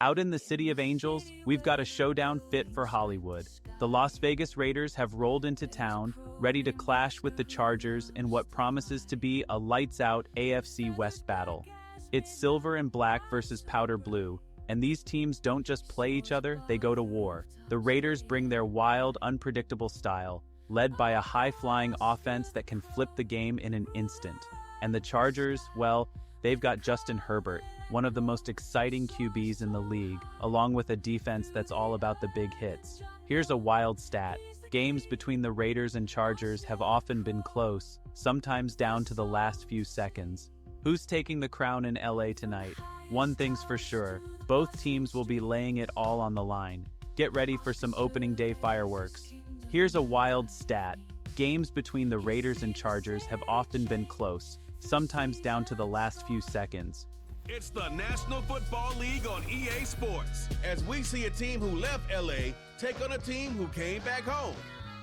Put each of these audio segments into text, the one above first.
Out in the City of Angels, we've got a showdown fit for Hollywood. The Las Vegas Raiders have rolled into town, ready to clash with the Chargers in what promises to be a lights-out AFC West battle. It's silver and black versus powder blue, and these teams don't just play each other, they go to war. The Raiders bring their wild, unpredictable style, led by a high-flying offense that can flip the game in an instant. And the Chargers, well, they've got Justin Herbert, one of the most exciting QBs in the league, along with a defense that's all about the big hits. Here's a wild stat. Games between the Raiders and Chargers have often been close, sometimes down to the last few seconds. Who's taking the crown in LA tonight? One thing's for sure, both teams will be laying it all on the line. Get ready for some opening day fireworks. Here's a wild stat. Games between the Raiders and Chargers have often been close, sometimes down to the last few seconds. It's the National Football League on EA Sports, as we see a team who left LA take on a team who came back home.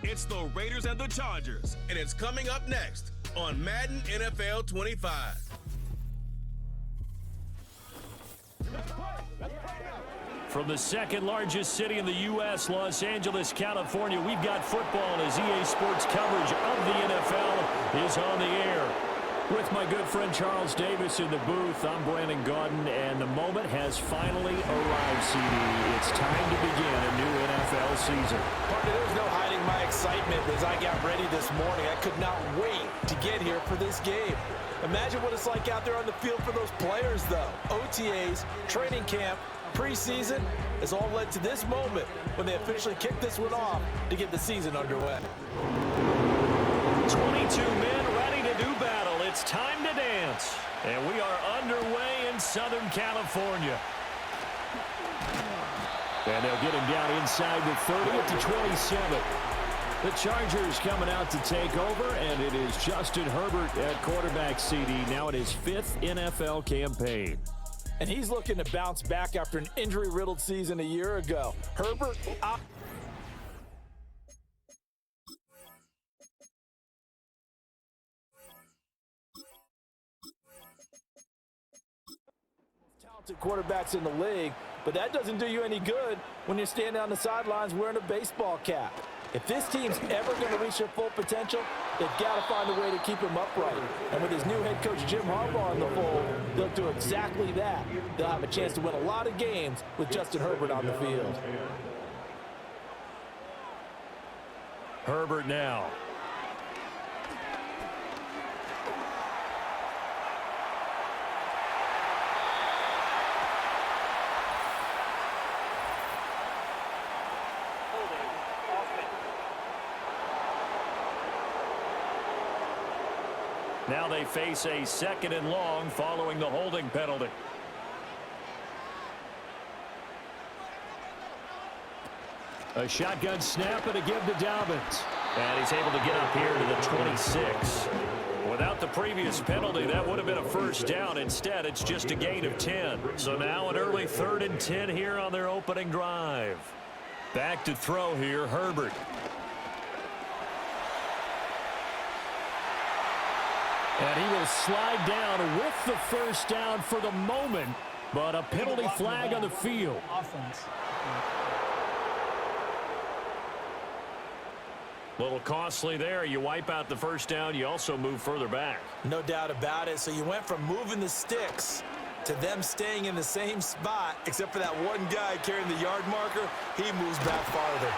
It's the Raiders and the Chargers, and it's coming up next on Madden NFL 25. From the second largest city in the U.S., Los Angeles, California, we've got football as EA Sports coverage of the NFL is on the air. With my good friend Charles Davis in the booth, I'm Brandon Gaudin, and the moment has finally arrived, CD. It's time to begin a new NFL season. Partner, there's no hiding my excitement as I got ready this morning. I could not wait to get here for this game. Imagine what it's like out there on the field for those players, though. OTAs, training camp, preseason has all led to this moment when they officially kick this one off to get the season underway. 22 men ready to do battle. It's time to dance. And we are underway in Southern California. And they'll get him down inside the 30 at the 27. The Chargers coming out to take over, and it is Justin Herbert at quarterback, CD, now in his 5th NFL campaign. And he's looking to bounce back after an injury-riddled season a year ago. Herbert out. Talented quarterbacks in the league, but that doesn't do you any good when you're standing on the sidelines wearing a baseball cap. If this team's ever going to reach their full potential, they've got to find a way to keep him upright. And with his new head coach, Jim Harbaugh, in the fold, they'll do exactly that. They'll have a chance to win a lot of games with Justin Herbert on the field. Herbert now. Now they face a 2nd and long following the holding penalty. A shotgun snap and a give to Dobbins. And he's able to get up here to the 26. Without the previous penalty, that would have been a first down. Instead, it's just a gain of 10. So now an early 3rd and 10 here on their opening drive. Back to throw here, Herbert. And he will slide down with the first down for the moment, but a penalty flag on the field. A little costly there. You wipe out the first down, you also move further back. No doubt about it. So you went from moving the sticks to them staying in the same spot, except for that one guy carrying the yard marker. He moves back farther.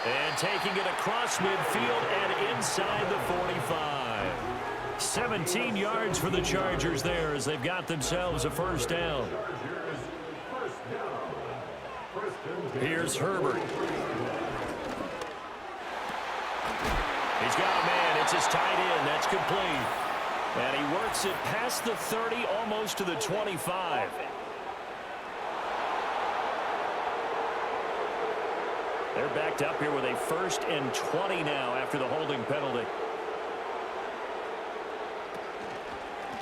And taking it across midfield and inside the 45. 17 yards for the Chargers there as they've got themselves a first down. Here's Herbert. He's got a man. It's his tight end. That's complete. And he works it past the 30, almost to the 25. They're backed up here with a 1st and 20 now after the holding penalty.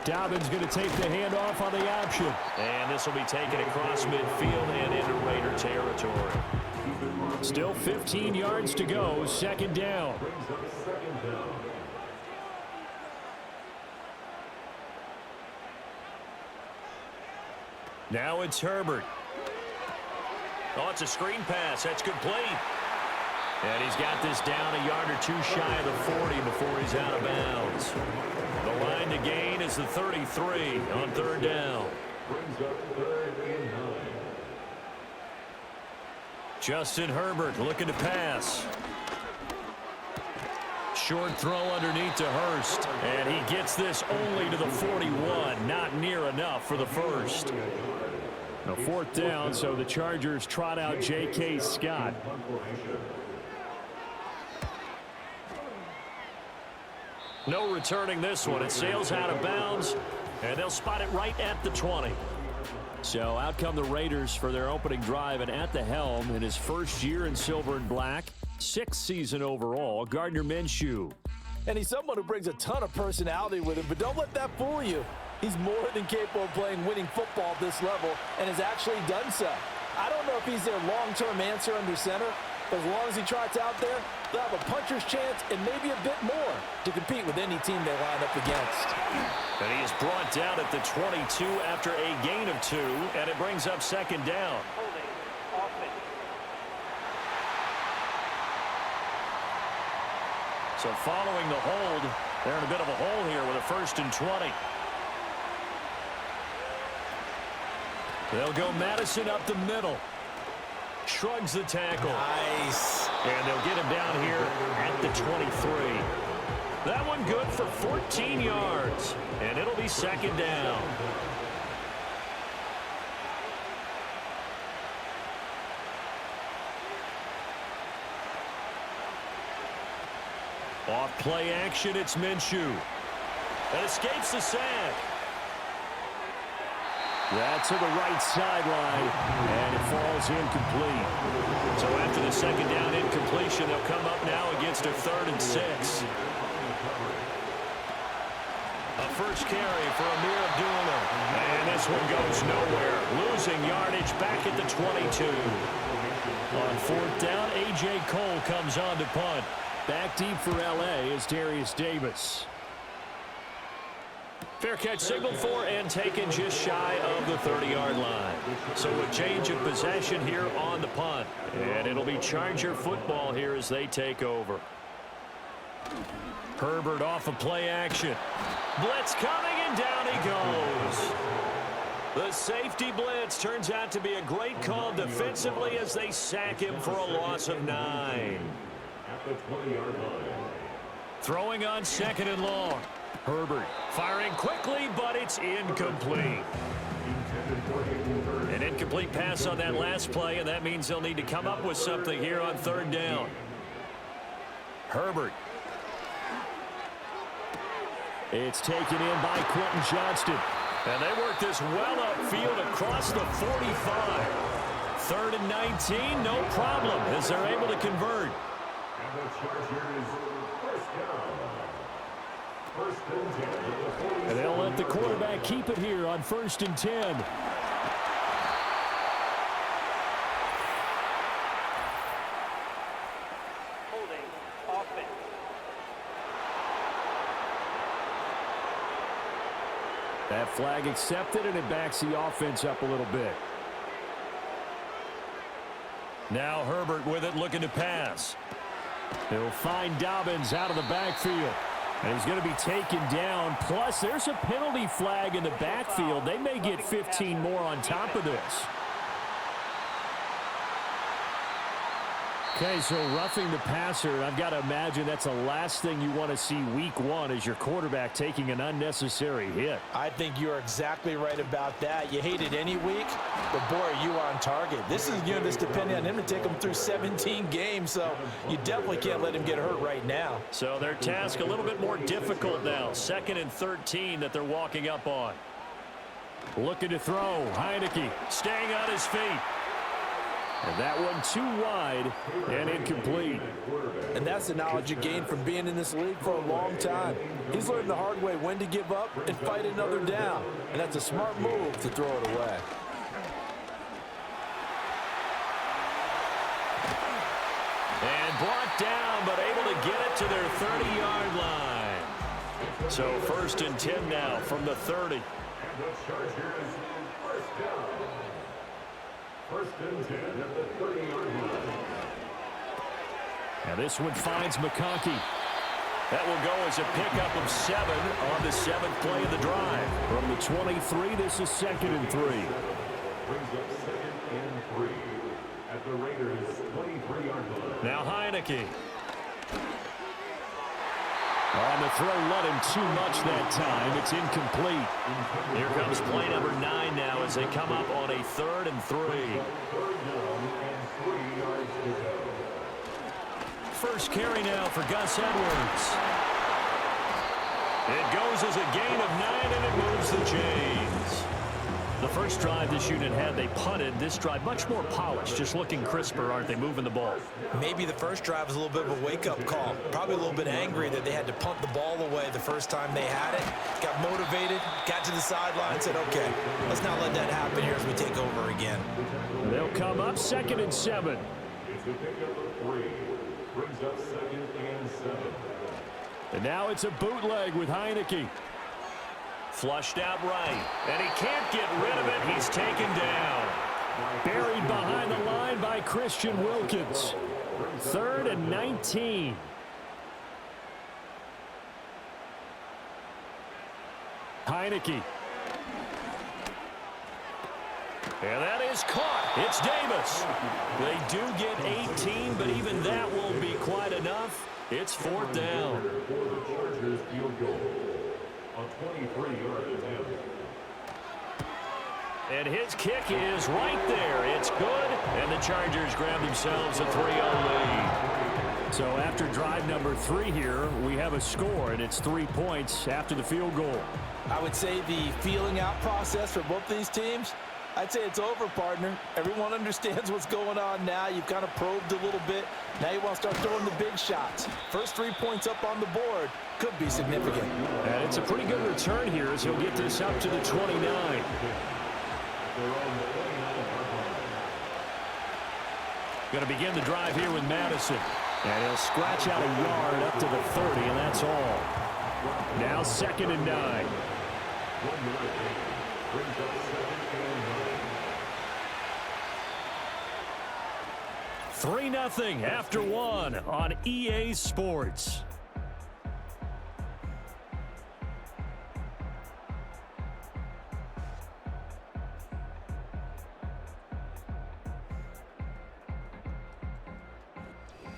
Dobbins going to take the handoff on the option. And this will be taken across midfield and into Raider territory. Still 15 yards to go, 2nd down. Now it's Herbert. Oh, it's a screen pass. That's complete. And he's got this down a yard or two shy of the 40 before he's out of bounds. The line to gain is the 33 on third down. Justin Herbert looking to pass. Short throw underneath to Hurst. And he gets this only to the 41. Not near enough for the first. A fourth down, so the Chargers trot out J.K. Scott. No returning this one. It sails out of bounds, and they'll spot it right at the 20. So out come the Raiders for their opening drive, and at the helm in his first year in silver and black, 6th season overall, Gardner Minshew. And he's someone who brings a ton of personality with him, but don't let that fool you. He's more than capable of playing winning football at this level and has actually done so. I don't know if he's their long-term answer under center, but as long as he trots out there, they'll have a puncher's chance and maybe a bit more to compete with any team they line up against. And he is brought down at the 22 after a gain of 2, and it brings up second down. So following the hold, they're in a bit of a hole here with a 1st and 20. They'll go Madison up the middle. Shrugs the tackle. Nice. And they'll get him down here at the 23. That one good for 14 yards. And it'll be second down. Off play action, it's Minshew. And escapes the sack. That's to the right sideline, and it falls incomplete. So after the second down incompletion, they'll come up now against a 3rd and 6. A first carry for Amir Abdullah. And this one goes nowhere. Losing yardage back at the 22. On 4th down, A.J. Cole comes on to punt. Back deep for L.A. is Darius Davis. Fair catch signaled for and taken just shy of the 30-yard line. So a change of possession here on the punt. And it'll be Charger football here as they take over. Herbert off of play action. Blitz coming, and down he goes. The safety blitz turns out to be a great call defensively as they sack him for a loss of 9. Throwing on 2nd and long. Herbert firing quickly, but it's incomplete. An incomplete pass on that last play, and that means they'll need to come up with something here on 3rd down. Herbert. It's taken in by Quentin Johnston. And they work this well upfield across the 45. 3rd and 19, no problem, as they're able to convert. And they'll let the quarterback keep it here on 1st and 10. Holding offense. That flag accepted, and it backs the offense up a little bit. Now Herbert with it, looking to pass. He'll find Dobbins out of the backfield. And he's going to be taken down. Plus, there's a penalty flag in the backfield. They may get 15 more on top of this. Okay, so roughing the passer, I've got to imagine that's the last thing you want to see week 1 is your quarterback taking an unnecessary hit. I think you're exactly right about that. You hate it any week, but boy, are you on target. This is a unit that's depending on him to take him through 17 games, so you definitely can't let him get hurt right now. So their task a little bit more difficult now. 2nd and 13 that they're walking up on. Looking to throw. Heineke staying on his feet. And that one too wide and incomplete. And that's the knowledge you gain from being in this league for a long time. He's learned the hard way when to give up and fight another down. And that's a smart move to throw it away. And brought down, but able to get it to their 30-yard line. So 1st and 10 now from the 30. First and 10 at the 30-yard line. Now this one finds McConkey. That will go as a pickup of 7 on the 7th play of the drive. From the 23, this is 2nd and 3. Brings up 2nd and 3 at the Raiders' 23-yard line. Now Heineke. On the throw, let him too much that time. It's incomplete. Here comes play number 9 now as they come up on a 3rd and 3. Third down and 3 yards to go. First carry now for Gus Edwards. It goes as a gain of 9, and it moves the chains. The first drive this unit had, they punted. This drive, much more polished, just looking crisper, aren't they, moving the ball? Maybe the first drive was a little bit of a wake-up call. Probably a little bit angry that they had to punt the ball away the first time they had it. Got motivated, got to the sideline, said, okay, let's not let that happen here as we take over again. They'll come up 2nd and 7. It's a pickup of 3. Brings up 2nd and 7. And now it's a bootleg with Heineke. Flushed out right, and he can't get rid of it. He's taken down. Buried behind the line by Christian Wilkins. 3rd and 19. Heineke. And that is caught. It's Davis. They do get 18, but even that won't be quite enough. It's 4th down. For the Chargers field goal. A 23-yard attempt. And his kick is right there. It's good, and the Chargers grab themselves a 3-0 lead. So after drive number 3 here, we have a score, and it's 3 points after the field goal. I would say the feeling out process for both these teams, I'd say it's over, partner. Everyone understands what's going on now. You've kind of probed a little bit. Now you want to start throwing the big shots. First 3 points up on the board could be significant. And it's a pretty good return here as he'll get this up to the 29. Going to begin the drive here with Madison. And he'll scratch out a yard up to the 30, and that's all. Now 2nd and 9. 3-0 after 1 on EA Sports.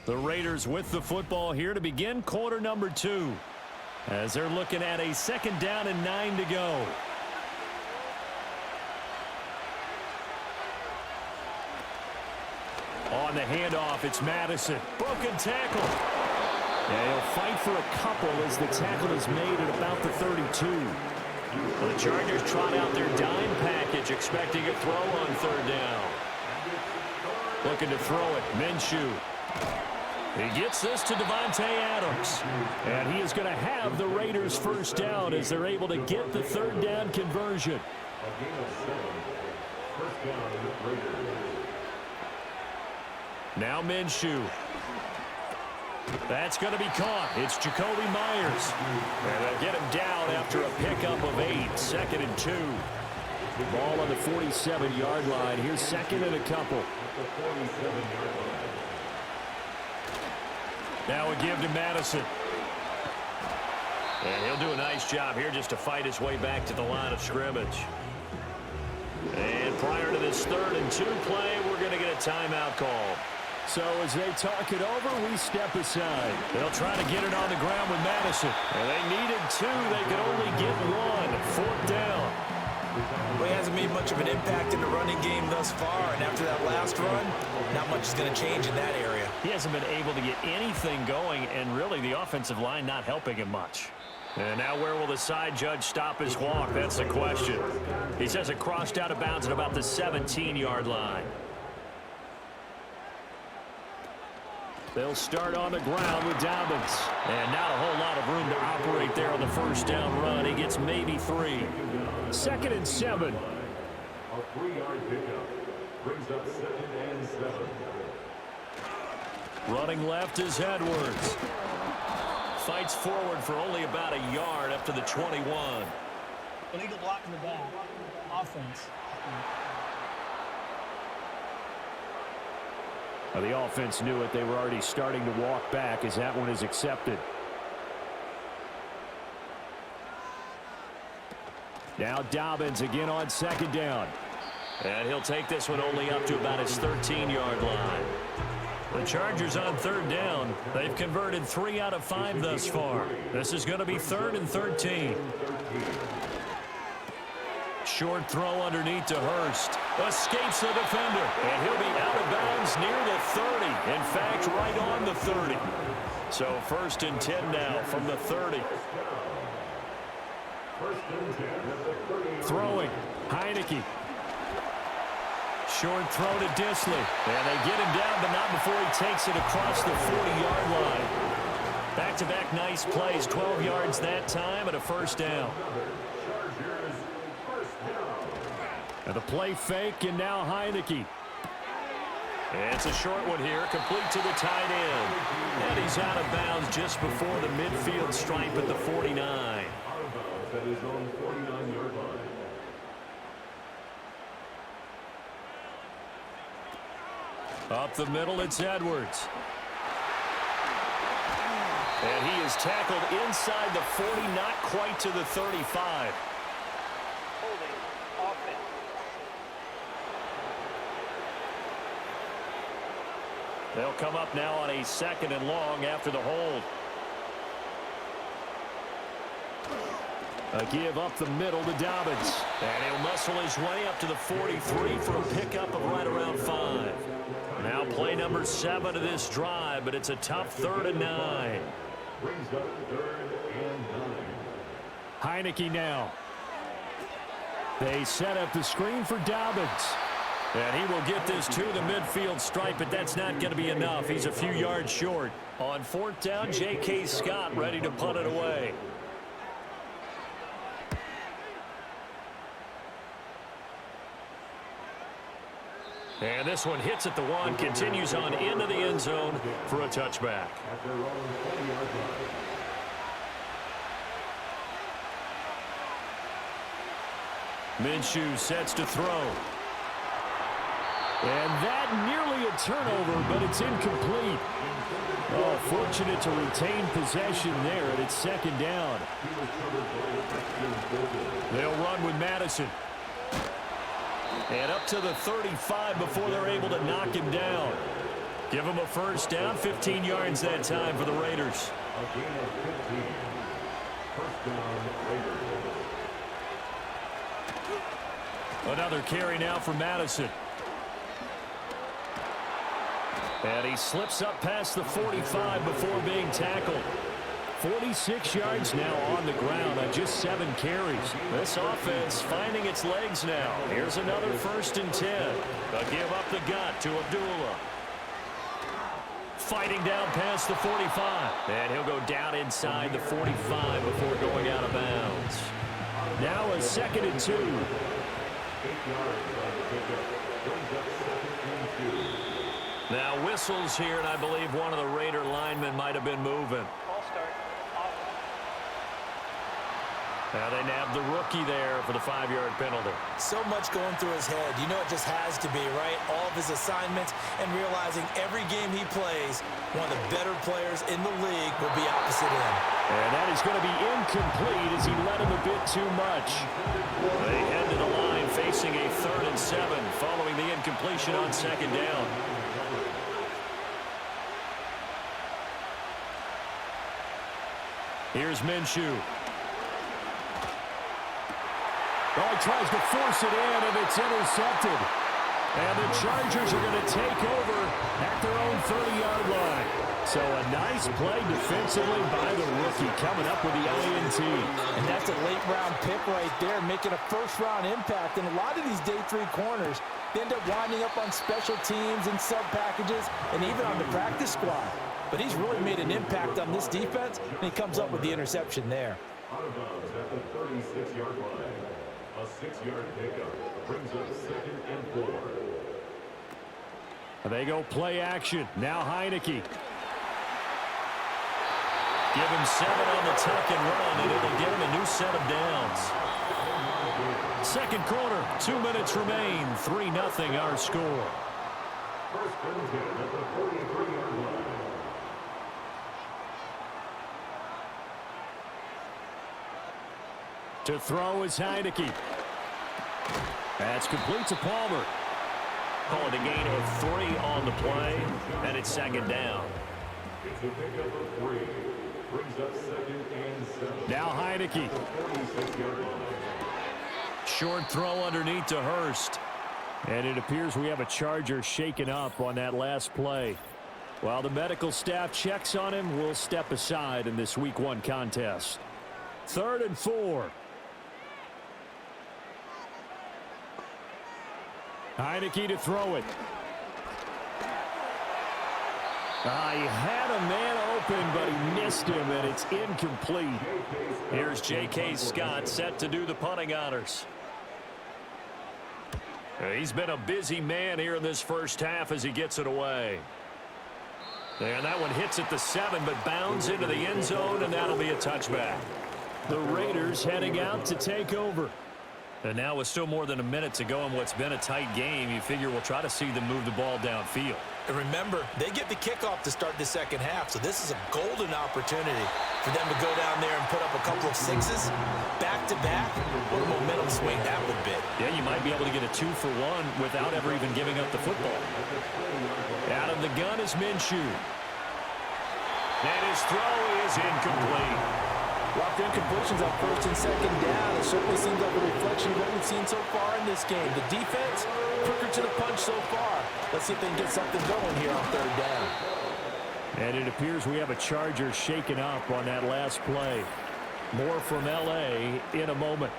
The Raiders with the football here to begin quarter number 2. As they're looking at a 2nd down and 9 to go. On the handoff, it's Madison. Broken tackle. And he'll fight for a couple as the tackle is made at about the 32. Well, the Chargers trot out their dime package, expecting a throw on 3rd down. Looking to throw it, Minshew. He gets this to Devontae Adams. And he is going to have the Raiders first down as they're able to get the 3rd down conversion. Now Minshew. That's going to be caught. It's Jacoby Myers. And they'll get him down after a pickup of 8. 2nd and 2. Ball on the 47-yard line. Here's 2nd and a couple. Now a give to Madison. And he'll do a nice job here just to fight his way back to the line of scrimmage. And prior to this 3rd and 2 play, we're going to get a timeout call. So as they talk it over, we step aside. They'll try to get it on the ground with Madison. And they needed 2. They could only get 1. 4th down. Well, he hasn't made much of an impact in the running game thus far, and after that last run, not much is going to change in that area. He hasn't been able to get anything going, and really the offensive line not helping him much. And now where will the side judge stop his walk? That's the question. He says it crossed out of bounds at about the 17-yard line. They'll start on the ground with Dobbins. And not a whole lot of room to operate there on the first down run. He gets maybe 3. 2nd and 7. A 3-yard pickup brings up 2nd and 7. Running left is Edwards. Fights forward for only about a yard up to the 21. Illegal block in the back. Offense. Well, the offense knew it. They were already starting to walk back as that one is accepted. Now Dobbins again on second down. And he'll take this one only up to about his 13-yard line. The Chargers on third down. They've converted 3 out of 5 thus far. This is going to be 3rd and 13. Short throw underneath to Hurst. Escapes the defender. And he'll be out of bounds near the 30. In fact, right on the 30. So 1st and 10 now from the 30. Throwing. Heineke. Short throw to Disley. And they get him down, but not before he takes it across the 40-yard line. Back-to-back nice plays. 12 yards that time and a 1st down. And the play fake, and now Heineke. And it's a short one here, complete to the tight end. And he's out of bounds just before the midfield stripe at the 49. That is on 49-yard line. Up the middle, it's Edwards. And he is tackled inside the 40, not quite to the 35. Holding offense. They'll come up now on a 2nd and long after the hold. A give up the middle to Dobbins. And he'll muscle his way up to the 43 for a pickup of right around 5. Now play number 7 of this drive, but it's a tough 3rd and 9. Brings up 3rd and 9. Heineke now. They set up the screen for Dobbins. And he will get this to the midfield stripe, but that's not going to be enough. He's a few yards short. On 4th down, J.K. Scott ready to punt it away. And this one hits at the 1, continues on into the end zone for a touchback. At their own 20-yard line. Minshew sets to throw. And that nearly a turnover, but it's incomplete. Oh, fortunate to retain possession there, and it's 2nd down. They'll run with Madison. And up to the 35 before they're able to knock him down. Give him a 1st down, 15 yards that time for the Raiders. A gain of 15. 1st down, Raiders. Another carry now for Madison. And he slips up past the 45 before being tackled. 46 yards now on the ground on just 7 carries. This offense finding its legs now. Here's another 1st and 10. A give up the gut to Abdullah. Fighting down past the 45. And he'll go down inside the 45 before going out of bounds. Now a 2nd and 2. 8 yards on the pickup. Brings up 2nd and 2. Now whistles here, and I believe one of the Raider linemen might have been moving. Ball start. Offense. Now they nabbed the rookie there for the 5-yard penalty. So much going through his head. You know it just has to be, right? All of his assignments and realizing every game he plays, one of the better players in the league will be opposite him. And that is going to be incomplete as he led him a bit too much. They head to the line facing a 3rd and 7 following the incompletion on 2nd down. Here's Minshew. Oh, he tries to force it in, and it's intercepted. And the Chargers are going to take over at their own 30-yard line. So a nice play defensively by the rookie coming up with the INT. And that's a late-round pick right there, making a first-round impact. And a lot of these day 3 corners end up winding up on special teams and sub-packages and even on the practice squad. But he's really made an impact on this defense, and he comes up with the interception there. Out of bounds at the 36-yard line. A 6-yard pickup brings up 2nd and 4. They go play action. Now Heineke. Give him 7 on the tuck and run, and it'll get him a new set of downs. 2nd quarter, 2 minutes remain. 3-0 our score. 1st and 10 at the To throw is Heineke. That's complete to Palmer. Calling a gain of 3 on the play, and it's second down. It's a pickup of 3. Brings up 2nd and 7. Now Heineke. 46-yard line. Short throw underneath to Hurst. And it appears we have a Charger shaken up on that last play. While the medical staff checks on him, we'll step aside in this Week 1 contest. 3rd and 4. Heineke to throw it. He had a man open, but he missed him, and it's incomplete. Here's J.K. Scott set to do the punting honors. He's been a busy man here in this first half as he gets it away. And that one hits at the 7, but bounds into the end zone, and that'll be a touchback. The Raiders heading out to take over. And now with still more than a minute to go in what's been a tight game, you figure we'll try to see them move the ball downfield. And remember, they get the kickoff to start the second half, so this is a golden opportunity for them to go down there and put up a couple of sixes back-to-back. What a momentum swing that would be. Yeah, you might be able to get a 2-for-1 without ever even giving up the football. Out of the gun is Minshew. And his throw is incomplete. Rough incompletions on 1st and 2nd down. It certainly seems like a reflection of what we've seen so far in this game. The defense, quicker to the punch so far. Let's see if they can get something going here on 3rd down. And it appears we have a Charger shaken up on that last play. More from L.A. in a moment.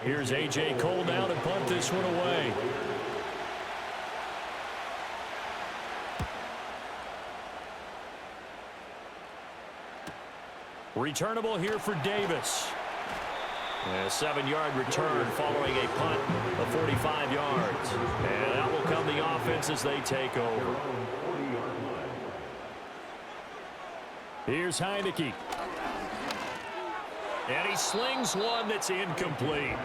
Here's A.J. Cole now to punt this one away. Returnable here for Davis. A 7-yard return following a punt of 45 yards. And that will come the offense as they take over. Here's Heineke. And he slings one that's incomplete.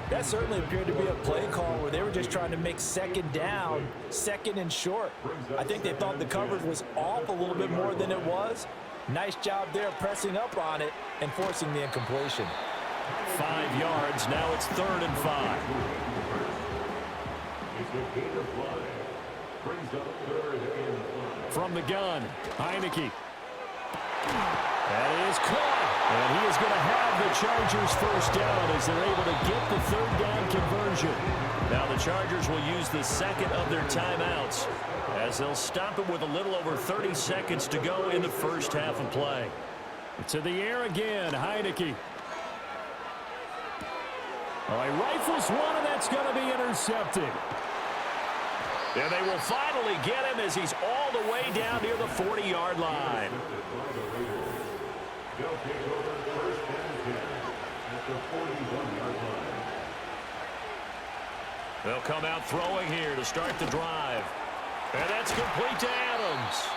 That certainly appeared to be a play call where they were just trying to make 2nd down, 2nd and short. I think they thought the coverage was off a little bit more than it was. Nice job there pressing up on it and forcing the incompletion. 5 yards. Now it's 3rd and 5. From the gun, Heineke. That is caught. And he is going to have the Chargers first down as they're able to get the 3rd down conversion. Now the Chargers will use the 2nd of their timeouts as they'll stop it with a little over 30 seconds to go in the first half of play. To the air again, Heineke. All right, rifles one, and that's going to be intercepted. And they will finally get him as he's all the way down near the 40-yard line. They'll come out throwing here to start the drive. And that's complete to Adams.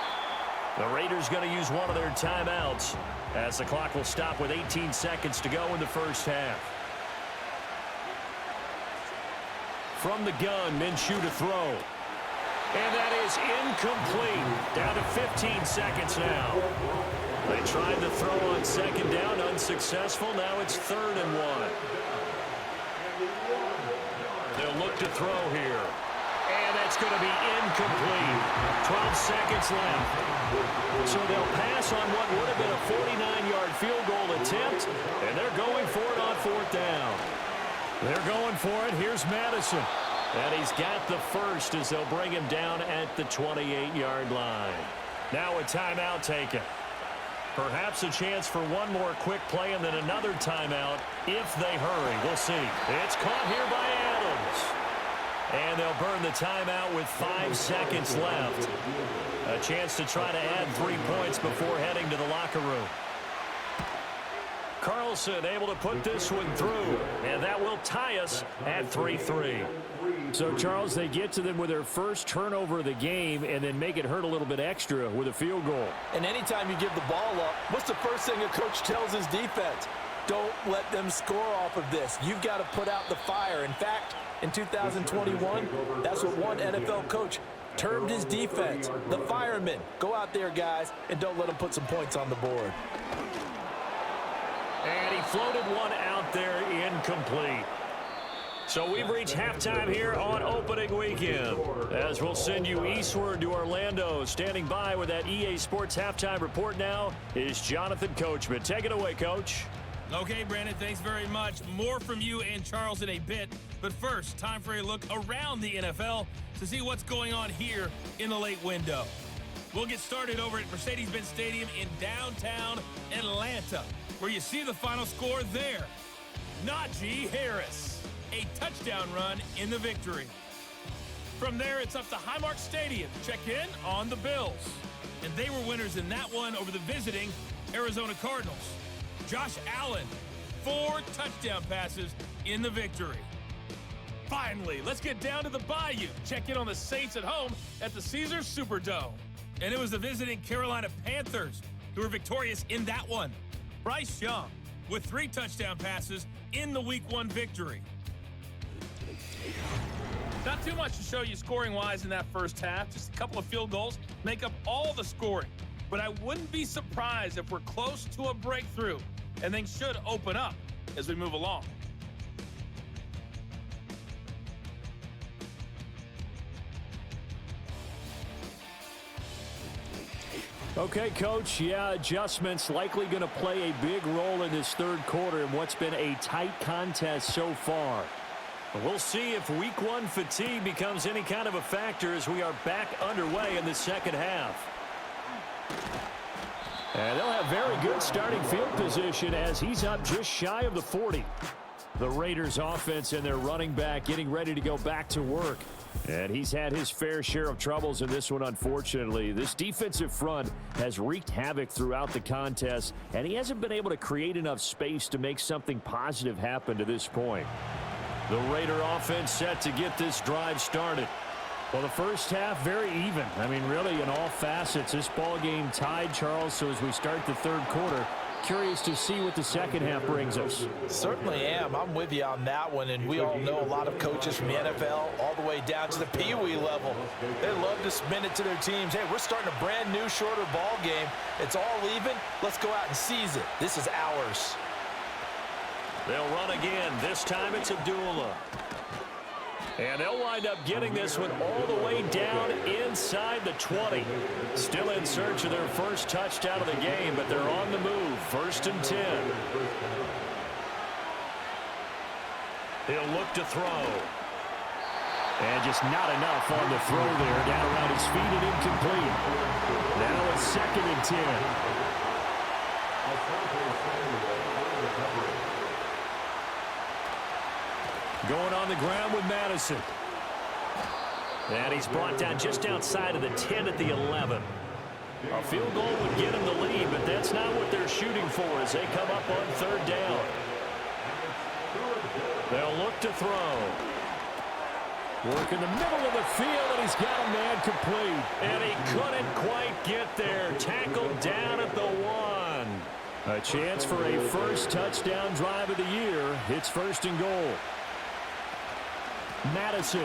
The Raiders going to use one of their timeouts as the clock will stop with 18 seconds to go in the first half. From the gun, Minshew to throw. And that is incomplete. Down to 15 seconds now. They tried to throw on 2nd down, unsuccessful. Now it's 3rd and 1. They'll look to throw here. And that's going to be incomplete. 12 seconds left. So they'll pass on what would have been a 49-yard field goal attempt, and they're going for it on 4th down. They're going for it. Here's Madison. And he's got the first as they'll bring him down at the 28-yard line. Now a timeout taken. Perhaps a chance for one more quick play and then another timeout if they hurry. We'll see. It's caught here by Adams. And they'll burn the timeout with 5 seconds left. A chance to try to add 3 points before heading to the locker room. Carlson able to put this one through, and that will tie us at 3-3. So, Charles, they get to them with their first turnover of the game and then make it hurt a little bit extra with a field goal. And anytime you give the ball up, what's the first thing a coach tells his defense? Don't let them score off of this. You've got to put out the fire. In fact, in 2021, that's what one NFL coach termed his defense, the firemen. Go out there, guys, and don't let them put some points on the board. And he floated one out there incomplete. So we've reached halftime here on opening weekend. As we'll send you eastward to Orlando. Standing by with that EA Sports halftime report now is Jonathan Coachman. Take it away, Coach. Okay, Brandon, thanks very much. More from you and Charles in a bit. But first, time for a look around the NFL to see what's going on here in the late window. We'll get started over at Mercedes-Benz Stadium in downtown Atlanta, where you see the final score there. Najee Harris, a touchdown run in the victory. From there, it's up to Highmark Stadium to check in on the Bills. And they were winners in that one over the visiting Arizona Cardinals. Josh Allen, 4 touchdown passes in the victory. Finally, let's get down to the Bayou. Check in on the Saints at home at the Caesars Superdome. And it was the visiting Carolina Panthers who were victorious in that one. Bryce Young with 3 touchdown passes in the Week 1 victory. Not too much to show you scoring-wise in that first half. Just a couple of field goals make up all the scoring. But I wouldn't be surprised if we're close to a breakthrough, and things should open up as we move along. Okay, Coach, yeah, adjustments likely going to play a big role in this third quarter in what's been a tight contest so far. We'll see if Week 1 fatigue becomes any kind of a factor as we are back underway in the second half. And they'll have very good starting field position as he's up just shy of the 40. The Raiders offense and their running back getting ready to go back to work. And he's had his fair share of troubles in this one, unfortunately. This defensive front has wreaked havoc throughout the contest, and he hasn't been able to create enough space to make something positive happen to this point. The Raider offense set to get this drive started. Well, the first half, very even. I mean, really, in all facets, this ball game tied, Charles. So as we start the third quarter, curious to see what the second half brings us. Certainly am. I'm with you on that one. And we all know a lot of coaches from the NFL all the way down to the Pee Wee level. They love to spin it to their teams. Hey, we're starting a brand new, shorter ball game. It's all even. Let's go out and seize it. This is ours. They'll run again. This time it's Abdullah. And they'll wind up getting this one all the way down inside the 20. Still in search of their first touchdown of the game, but they're on the move. 1st and 10. He'll look to throw. And just not enough on the throw there. Down around his feet and incomplete. Now it's 2nd and 10. Going on the ground with Madison. And he's brought down just outside of the 10 at the 11. A field goal would get him the lead, but that's not what they're shooting for as they come up on 3rd down. They'll look to throw. Work in the middle of the field, and he's got a man complete. And he couldn't quite get there. Tackled down at the 1. A chance for a first touchdown drive of the year. It's 1st and goal. Madison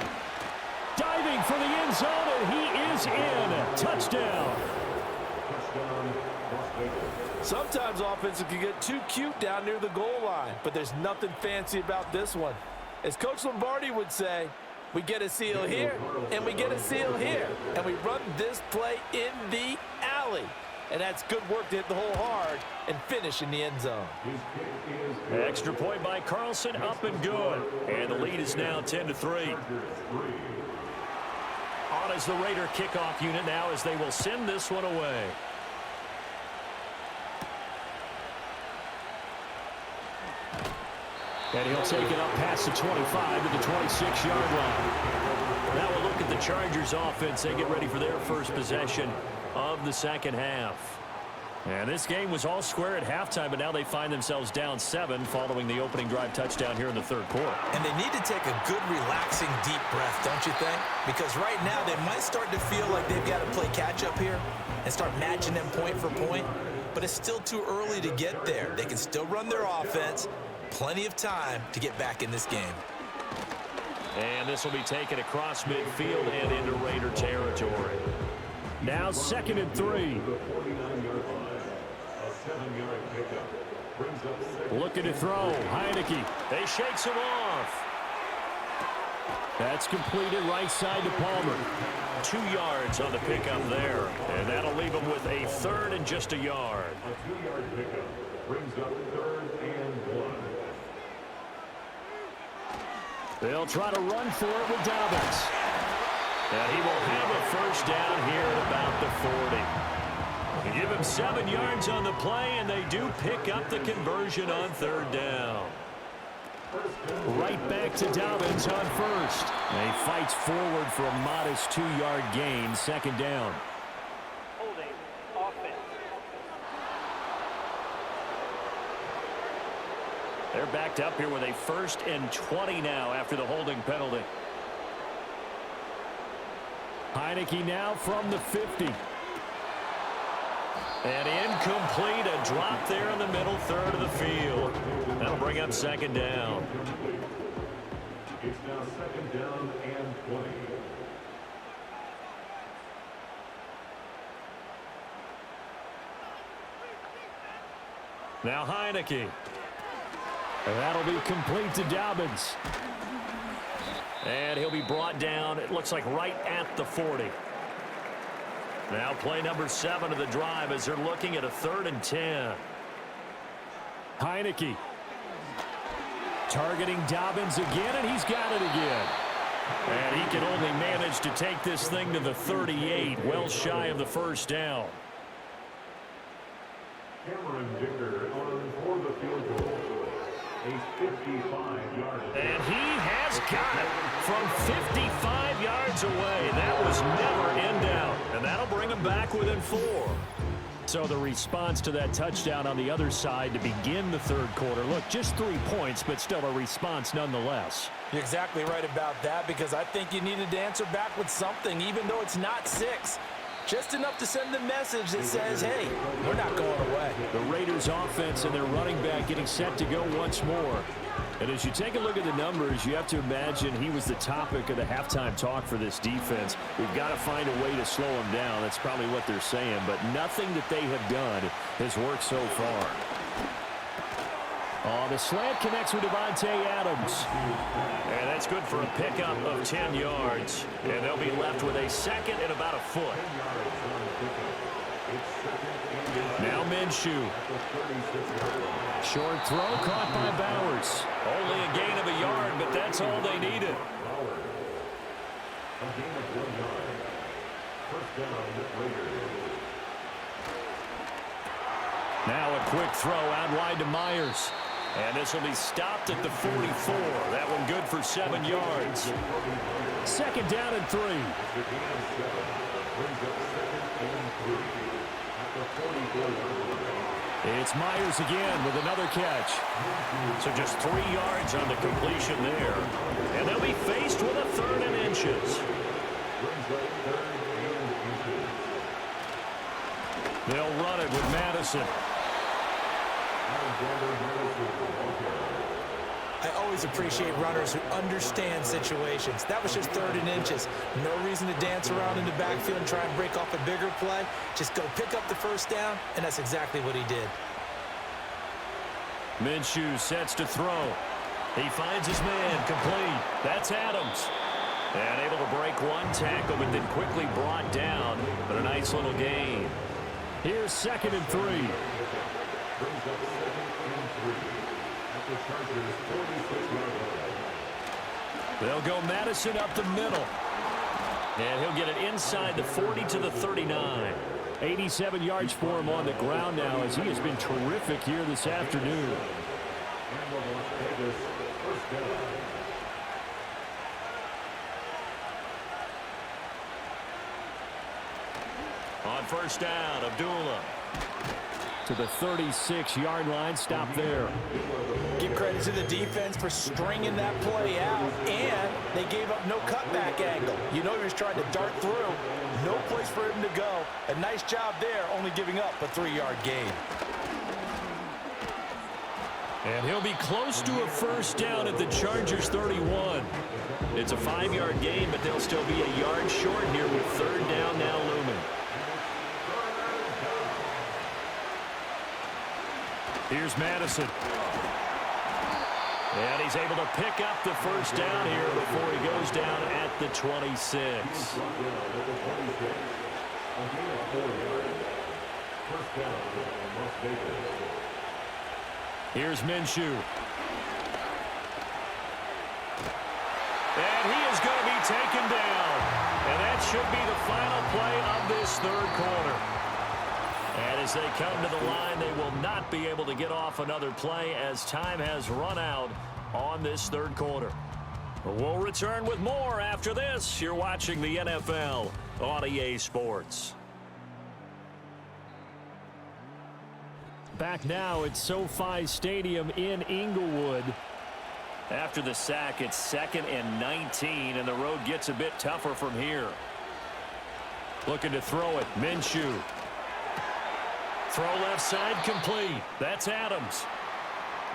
diving for the end zone, and he is in. Touchdown. Sometimes offenses can get too cute down near the goal line, but there's nothing fancy about this one. As Coach Lombardi would say, we get a seal here, and we get a seal here, and we run this play in the alley. And that's good work to hit the hole hard and finish in the end zone. Extra point by Carlson, up and good. And the lead is now 10-3. On is the Raider kickoff unit now as they will send this one away. And he'll take it up past the 25 to the 26-yard line. Now we'll look at the Chargers offense. They get ready for their first possession of the second half. And this game was all square at halftime, but now they find themselves down 7 following the opening drive touchdown here in the third quarter. And they need to take a good, relaxing, deep breath, don't you think? Because right now they might start to feel like they've got to play catch-up here and start matching them point for point. But it's still too early to get there. They can still run their offense. Plenty of time to get back in this game. And this will be taken across midfield and into Raider territory. Now 2nd and 3. brings up second. Looking to throw. Heineke. They shakes him off. That's completed right side to Palmer. 2 yards on the pickup there. And that'll leave him with a third and just a yard. A 2-yard pickup brings up 3rd and 1. They'll try to run for it with Dobbins. And he will have a first down here at about the 40. They give him 7 yards on the play, and they do pick up the conversion on 3rd down. Right back to Dobbins on first. And he fights forward for a modest 2-yard gain, 2nd down. Holding. Offense. They're backed up here with a 1st and 20 now after the holding penalty. Heineke now from the 50. And incomplete, a drop there in the middle third of the field. That'll bring up 2nd down. It's now 2nd down and 20. Now Heineke. And that'll be complete to Dobbins. And he'll be brought down, it looks like right at the 40. Now play number 7 of the drive as they're looking at a 3rd and 10. Heineke. Targeting Dobbins again, and he's got it again. And he can only manage to take this thing to the 38, well shy of the 1st down. Cameron Dicker on for the field goal. A 55-yard. And he has got it from 55 yards away. That was never in doubt. And that'll bring him back within 4. So the response to that touchdown on the other side to begin the 3rd quarter. Look, just 3 points, but still a response nonetheless. You're exactly right about that, because I think you needed to answer back with something, even though it's not 6. Just enough to send the message that says, hey, we're not going away. The Raiders offense and their running back getting set to go once more. And as you take a look at the numbers, you have to imagine he was the topic of the halftime talk for this defense. We've got to find a way to slow him down. That's probably what they're saying. But nothing that they have done has worked so far. Oh, the slant connects with Devontae Adams. And that's good for a pickup of 10 yards. And they'll be left with a 2nd and about a foot. Now Minshew. Short throw caught by Bowers. Only a gain of a yard, but that's all they needed. A gain of 1 yard. 1st down, Raiders. Now a quick throw out wide to Myers. And this will be stopped at the 44. That one good for 7 yards. 2nd down and 3. It's Myers again with another catch. So just 3 yards on the completion there. And they'll be faced with a 3rd and inches. They'll run it with Madison. I always appreciate runners who understand situations. That was just 3rd and inches. No reason to dance around in the backfield and try and break off a bigger play. Just go pick up the 1st down, and that's exactly what he did. Minshew sets to throw. He finds his man complete. That's Adams. And able to break 1 tackle, but then quickly brought down. But a nice little gain. Here's 2nd and 3. They'll go Madison up the middle. And he'll get it inside the 40 to the 39. 87 yards for him on the ground now, as he has been terrific here this afternoon. On 1st down, Abdullah. To the 36-yard line, stop there. Give credit to the defense for stringing that play out, and they gave up no cutback angle. You know he was trying to dart through. No place for him to go. A nice job there, only giving up a 3-yard gain. And he'll be close to a 1st down at the Chargers 31. It's a 5-yard gain, but they'll still be a yard short here with 3rd down now looming. Here's Madison. And he's able to pick up the first down here before he goes down at the 26. Here's Minshew. And he is going to be taken down. And that should be the final play of this third quarter. And as they come to the line, they will not be able to get off another play as time has run out on this third quarter. We'll return with more after this. You're watching the NFL on EA Sports. Back now at SoFi Stadium in Inglewood. After the sack, it's 2nd and 19, and the road gets a bit tougher from here. Looking to throw it, Minshew. Throw left side complete. That's Adams.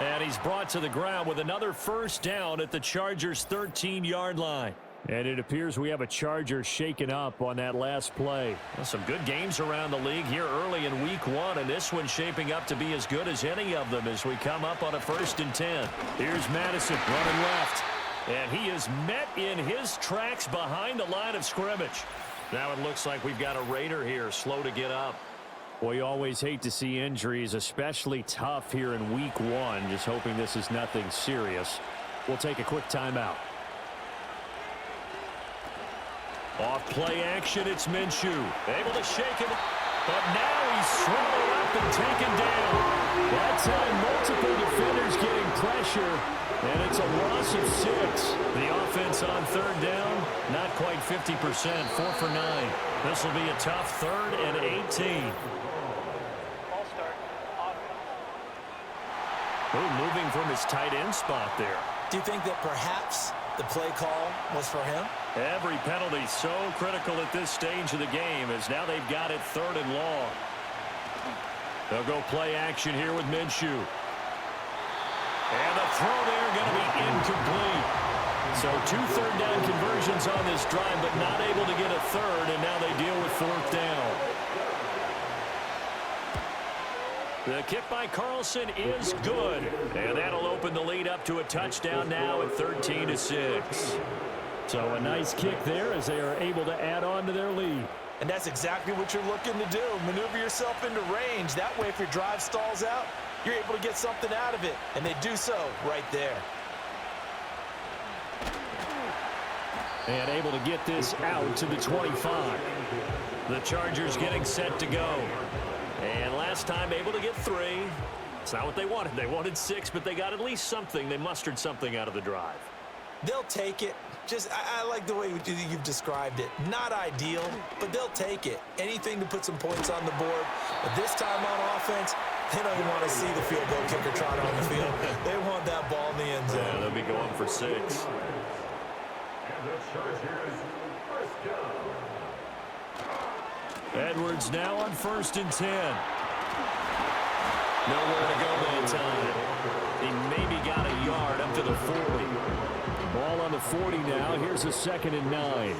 And he's brought to the ground with another first down at the Chargers' 13-yard line. And it appears we have a Charger shaken up on that last play. Well, some good games around the league here early in week 1, and this one's shaping up to be as good as any of them as we come up on a 1st and 10. Here's Madison running left. And he is met in his tracks behind the line of scrimmage. Now it looks like we've got a Raider here, slow to get up. Well, you always hate to see injuries, especially tough here in week 1. Just hoping this is nothing serious. We'll take a quick timeout. Off play action, it's Minshew. Able to shake him, but now he's swallowed up and taken down. That time, multiple defenders getting pressure, and it's a loss of 6. The offense on third down, not quite 50%, 4 for 9. This will be a tough 3rd and 18. Ball start. Offense. Oh, moving from his tight end spot there. Do you think that perhaps the play call was for him? Every penalty so critical at this stage of the game as now they've got it 3rd and long. They'll go play action here with Minshew. And the throw there going to be incomplete. So 2 third-down conversions on this drive, but not able to get a third, and now they deal with 4th down. The kick by Carlson is good, and that'll open the lead up to a touchdown now at 13-6. So a nice kick there as they are able to add on to their lead. And that's exactly what you're looking to do. Maneuver yourself into range. That way, if your drive stalls out, you're able to get something out of it. And they do so right there. And able to get this out to the 25. The Chargers getting set to go. And last time able to get 3. It's not what they wanted. They wanted 6, but they got at least something. They mustered something out of the drive. They'll take it. I like the way you've described it. Not ideal, but they'll take it. Anything to put some points on the board. But this time on offense, they don't even want to see the field goal kicker trot on the field. They want that ball in the end zone. Yeah, they'll be going for 6. And the Chargers first down. Edwards now on 1st and 10. Nowhere to go that time. He maybe got a yard up to the 40. Ball on the 40 now. Here's a 2nd and 9.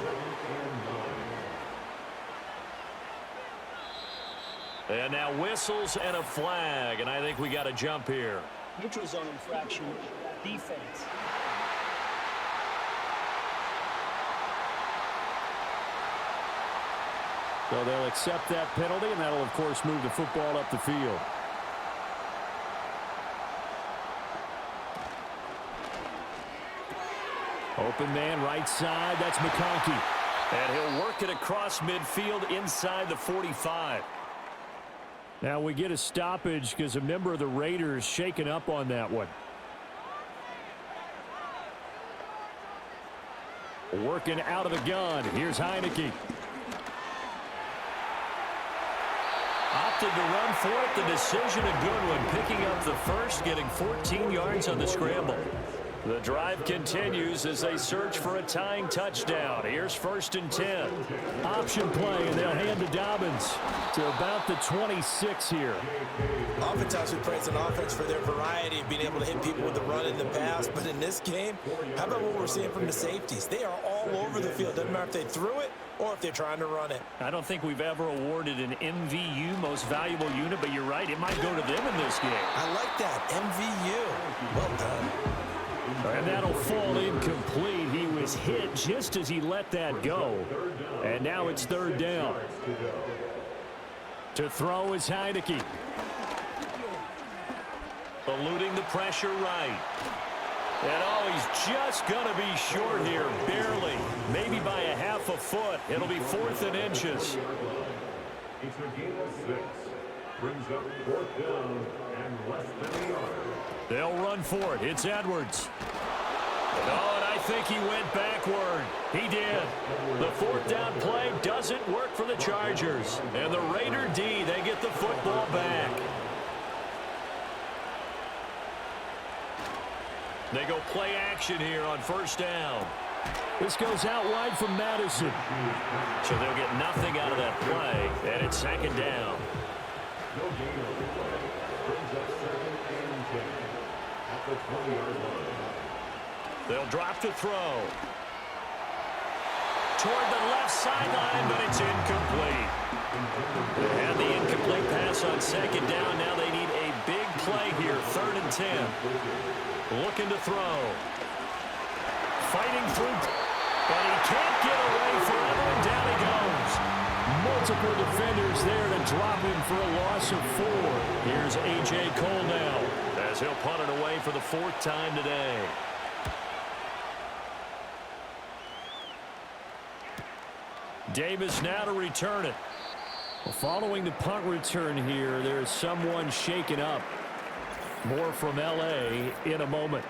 And now whistles and a flag, and I think we got a jump here. Neutral zone infraction, defense. So they'll accept that penalty, and that'll, of course, move the football up the field. Open man right side. That's McConkey. And he'll work it across midfield inside the 45. Now we get a stoppage because a member of the Raiders shaken up on that one. Working out of the gun. Here's Heineke. Opted to run for it. The decision a good one. Picking up the first, getting 14 yards on the scramble. The drive continues as they search for a tying touchdown. Here's 1st and 10. Option play, and they'll hand to Dobbins to about the 26 here. Oftentimes we praise an offense for their variety of being able to hit people with the run in the pass, but in this game, how about what we're seeing from the safeties? They are all over the field. Doesn't matter if they threw it or if they're trying to run it. I don't think we've ever awarded an MVU, most valuable unit, but you're right, it might go to them in this game. I like that, MVU. Well done. And that'll fall incomplete. He was hit just as he let that go. And now it's third down. To throw is Heineke. Eluding the pressure right. And oh, he's just going to be short here, barely. Maybe by a half a foot. It'll be 4th and inches. It's a gain of 6. Brings up 4th down and less than a yard. They'll run for it. It's Edwards. Oh, and I think he went backward. He did. The 4th down play doesn't work for the Chargers. And the Raider D, they get the football back. They go play action here on 1st down. This goes out wide from Madison. So they'll get nothing out of that play. And it's 2nd down. No gain on the play. Brings up 2nd and 10 at the 20-yard line. They'll drop to throw. Toward the left sideline, but it's incomplete. And the incomplete pass on 2nd down. Now they need a big play here, 3rd and 10. Looking to throw. Fighting through. But he can't get away forever, and down he goes. Multiple defenders there to drop him for a loss of 4. Here's A.J. Cole now, as he'll punt it away for the 4th time today. Davis now to return it. Well, following the punt return here, there's someone shaken up. More from L.A. in a moment.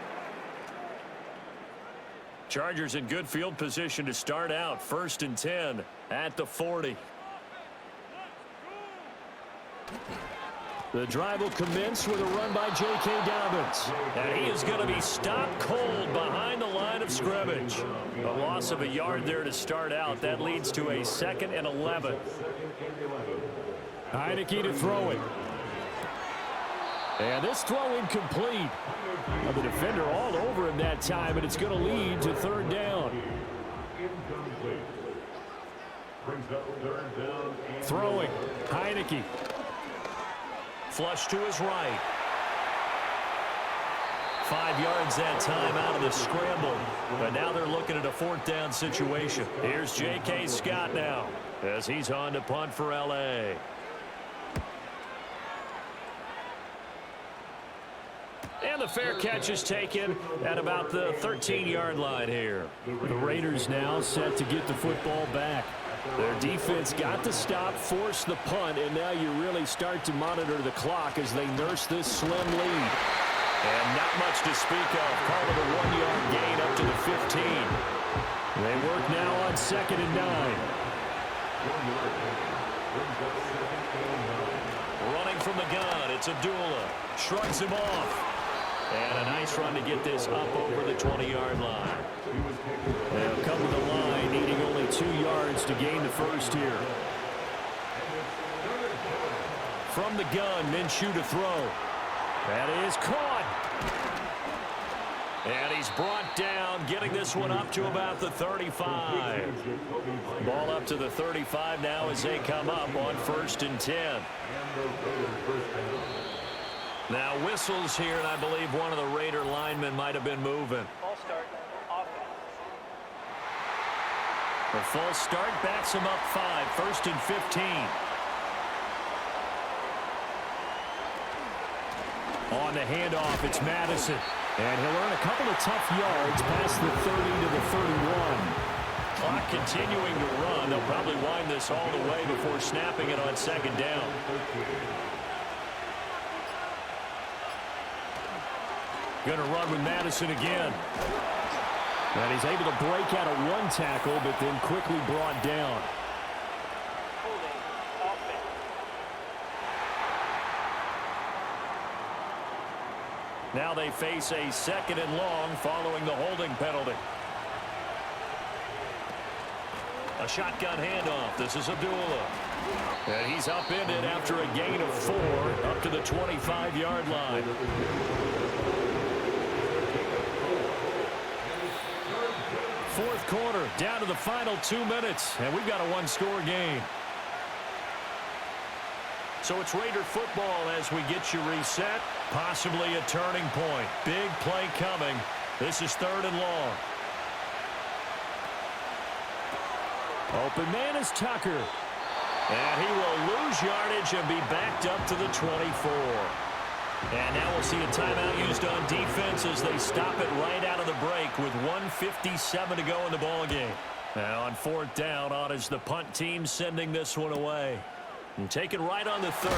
Chargers in good field position to start out. 1st and 10 at the 40. The drive will commence with a run by J.K. Dobbins. And he is going to be stopped cold behind the line of scrimmage. A loss of a yard there to start out. That leads to a 2nd and 11. Heineke to throw it. And this throw incomplete. Well, the defender all over him that time, and it's going to lead to 3rd down. Incomplete. Brings up 3rd down. Throwing. Heineke. Flush to his right. 5 yards that time out of the scramble. But now they're looking at a 4th down situation. Here's J.K. Scott now as he's on to punt for L.A. And the fair catch is taken at about the 13-yard line here. The Raiders now set to get the football back. Their defense got the stop, forced the punt, and now you really start to monitor the clock as they nurse this slim lead. And not much to speak of. Call it a 1-yard gain up to the 15. They work now on 2nd and 9. Running from the gun, it's Abdullah. Shrugs him off. And a nice run to get this up over the 20-yard line. They'll come to the line, needing only 2 yards to gain the first here. From the gun, Minshew to throw. That is caught. And he's brought down, getting this one up to about the 35. Ball up to the 35 now as they come up on 1st and 10. Now whistles here, and I believe one of the Raider linemen might have been moving. False start. Offense. The false start backs him up 5. 1st and 15. On the handoff, it's Madison. And he'll earn a couple of tough yards past the 30 to the 31. Clock continuing to run. They'll probably wind this all the way before snapping it on 2nd down. Going to run with Madison again. And he's able to break out of 1 tackle, but then quickly brought down. Holding. Offense. Now they face a 2nd and long following the holding penalty. A shotgun handoff. This is Abdullah. And he's upended after a gain of 4 up to the 25-yard line. Fourth quarter. down to the final 2 minutes, and we've got a one-score game. So it's Raider football as we get you reset. Possibly a turning point. Big play coming. This is 3rd and long. Open man is Tucker. And he will lose yardage and be backed up to the 24. And now we'll see a timeout used on defense as they stop it right out of the break with 1:57 to go in the ballgame. Now on 4th down, on is the punt team sending this one away. And taken right on the 30.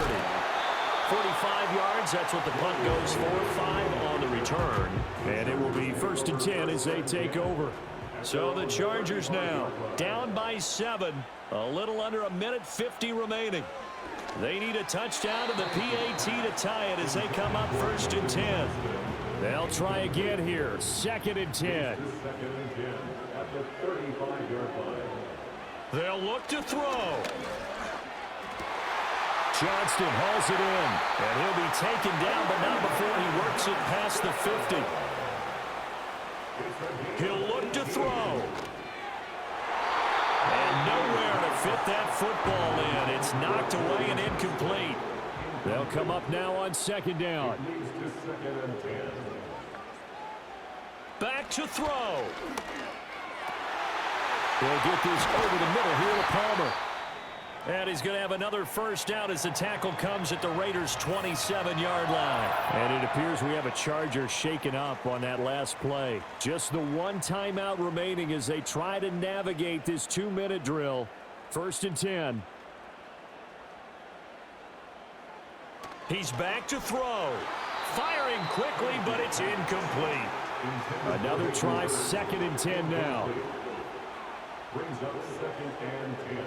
45 yards, that's what the punt goes for. 5 on the return. And it will be 1st and 10 as they take over. So the Chargers now down by 7. A little under 1:50 remaining. They need a touchdown to the PAT to tie it as they come up 1st and 10. They'll try again here. 2nd and 10. At the 35-yard line. They'll look to throw. Johnston hauls it in. And he'll be taken down, but not before he works it past the 50. He'll look to throw. And nowhere to fit that football in. It's knocked away and incomplete. They'll come up now on 2nd down. Back to throw. They'll get this over the middle here to Palmer. And he's going to have another 1st down as the tackle comes at the Raiders' 27-yard line. And it appears we have a Charger shaken up on that last play. Just the one timeout remaining as they try to navigate this 2-minute drill. 1st and 10. He's back to throw. Firing quickly, but it's incomplete. Another try, 2nd and 10 now. Brings up 2nd and 10.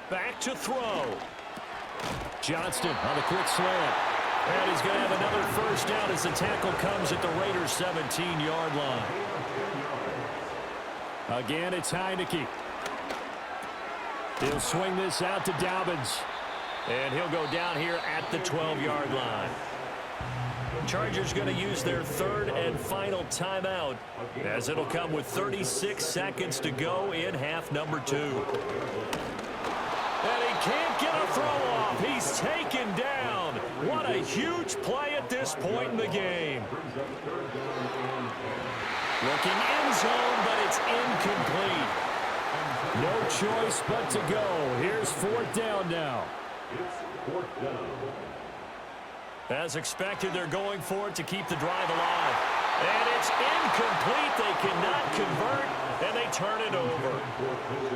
Back to throw. Johnston on the quick slant. And he's going to have another 1st down as the tackle comes at the Raiders' 17-yard line. Again, it's Heineke. He'll swing this out to Dobbins. And he'll go down here at the 12-yard line. Chargers going to use their 3rd and final timeout as it'll come with 36 seconds to go in half number 2. And he can't get a throw off. He's taken down. What a huge play at this point in the game. Looking end zone, but it's incomplete. No choice but to go. Here's 4th down now. It's 4th down. As expected, they're going for it to keep the drive alive. And it's incomplete. They cannot convert, and they turn it over.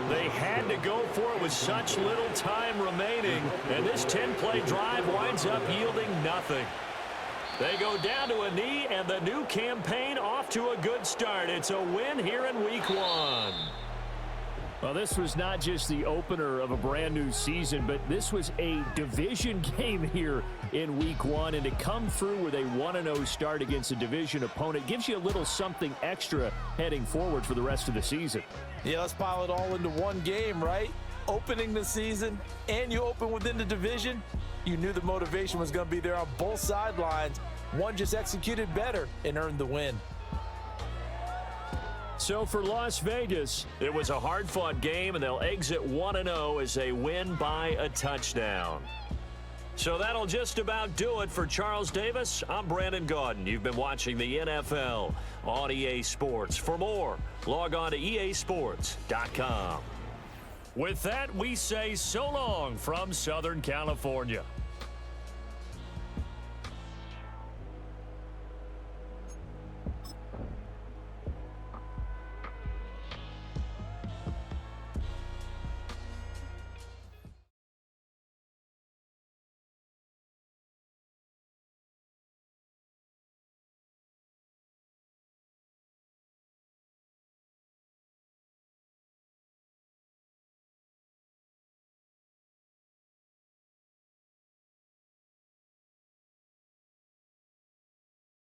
They had to go for it with such little time remaining, and this 10-play drive winds up yielding nothing. They go down to a knee, and the new campaign off to a good start. It's a win here in Week 1. Well, this was not just the opener of a brand new season, but this was a division game here in Week 1. And to come through with a 1-0 start against a division opponent gives you a little something extra heading forward for the rest of the season. Yeah, let's pile it all into one game, right? Opening the season, and you open within the division. You knew the motivation was going to be there on both sidelines. One just executed better and earned the win. So for Las Vegas, it was a hard-fought game, and they'll exit 1-0 as they win by a touchdown. So that'll just about do it for Charles Davis. I'm Brandon Gaudin. You've been watching the NFL on EA Sports. For more, log on to easports.com. With that, we say so long from Southern California.